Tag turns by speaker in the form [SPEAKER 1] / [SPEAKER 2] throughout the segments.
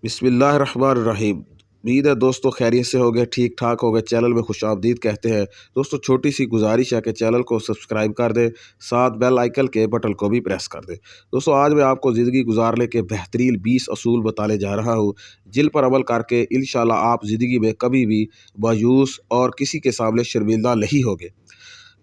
[SPEAKER 1] بسم اللہ الرحمن الرحیم۔ امید ہے دوستو خیریت سے ہوگے، ٹھیک ٹھاک ہوگے۔ چینل میں خوش آمدید کہتے ہیں۔ دوستو چھوٹی سی گزارش ہے کہ چینل کو سبسکرائب کر دیں، ساتھ بیل آئیکن کے بٹن کو بھی پریس کر دیں۔ دوستو آج میں آپ کو زندگی گزارنے کے بہترین 20 اصول بتانے جا رہا ہوں، جن پر عمل کر کے انشاءاللہ آپ زندگی میں کبھی بھی مایوس اور کسی کے سامنے شرمندہ نہیں ہوگے۔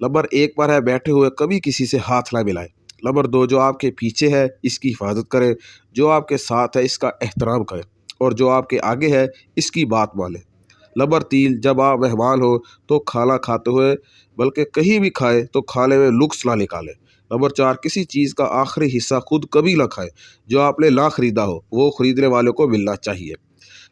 [SPEAKER 1] نمبر 1 پر ہے، بیٹھے ہوئے کبھی کسی سے ہاتھ نہ ملائیں۔ نمبر 2، جو آپ کے پیچھے ہے اس کی حفاظت کریں، جو آپ کے ساتھ ہے اس کا احترام کریں، اور جو آپ کے آگے ہے اس کی بات مانیں۔ نمبر 3، جب آپ مہمان ہو تو کھانا کھاتے ہوئے بلکہ کہیں بھی کھائیں تو کھانے میں نقص نہ نکالیں۔ نمبر 4، کسی چیز کا آخری حصہ خود کبھی نہ کھائیں، جو آپ نے نہ خریدا ہو وہ خریدنے والوں کو ملنا چاہیے۔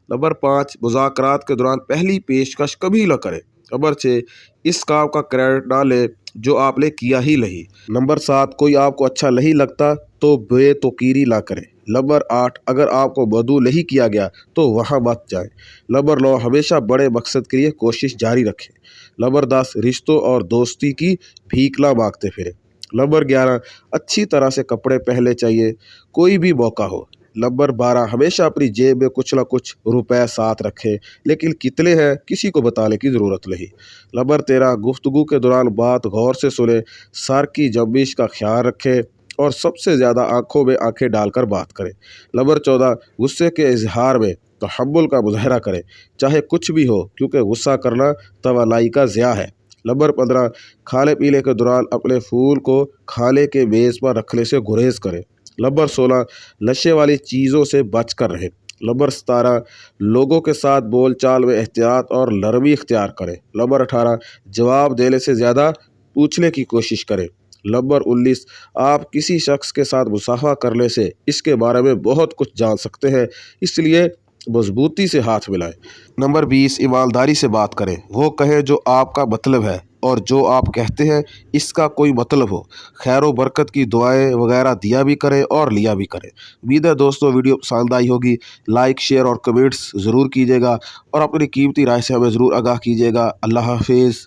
[SPEAKER 1] نمبر 5، مذاکرات کے دوران پہلی پیشکش کبھی نہ کریں۔ نمبر 6، اس کام کا کریڈٹ نہ لیں جو آپ نے کیا ہی نہیں۔ نمبر 7، کوئی آپ کو اچھا نہیں لگتا تو بے توقیری نہ کریں۔ نمبر 8، اگر آپ کو مدعو نہیں کیا گیا تو وہاں مت جائیں۔ نمبر 9، ہمیشہ بڑے مقصد کے لیے کوشش جاری رکھیں۔ نمبر 10، رشتوں اور دوستی کی بھیک نہ مانگتے پھریں۔ نمبر 11، اچھی طرح سے کپڑے پہننے چاہیے، کوئی بھی موقع ہو۔ نمبر 12، ہمیشہ اپنی جیب میں کچھ نہ کچھ روپے ساتھ رکھیں، لیکن کتنے ہیں کسی کو بتانے کی ضرورت نہیں۔ نمبر 13، گفتگو کے دوران بات غور سے سنیں، سر کی جنبش کا خیال رکھیں اور سب سے زیادہ آنکھوں میں آنکھیں ڈال کر بات کریں۔ نمبر 14، غصے کے اظہار میں تحمل کا مظاہرہ کریں، چاہے کچھ بھی ہو، کیونکہ غصہ کرنا توانائی کا ضیاع ہے۔ نمبر 15، کھانے پینے کے دوران اپنے فون کو کھانے کے میز پر رکھنے سے گریز کریں۔ نمبر 16، نشے والی چیزوں سے بچ کر رہیں۔ نمبر 17، لوگوں کے ساتھ بول چال میں احتیاط اور نرمی اختیار کریں۔ نمبر 18، جواب دینے سے زیادہ پوچھنے کی کوشش کریں۔ نمبر 19، آپ کسی شخص کے ساتھ مصافحہ کرنے سے اس کے بارے میں بہت کچھ جان سکتے ہیں، اس لیے مضبوطی سے ہاتھ ملائیں۔ نمبر 20، ایمانداری سے بات کریں، وہ کہیں جو آپ کا مطلب ہے اور جو آپ کہتے ہیں اس کا کوئی مطلب ہو۔ خیر و برکت کی دعائیں وغیرہ دیا بھی کریں اور لیا بھی کریں۔ امید ہے دوستو ویڈیو پسند آئی ہوگی، لائک شیئر اور کمنٹس ضرور کیجیے گا، اور اپنی قیمتی رائے سے ہمیں ضرور آگاہ کیجیے گا۔ اللہ حافظ۔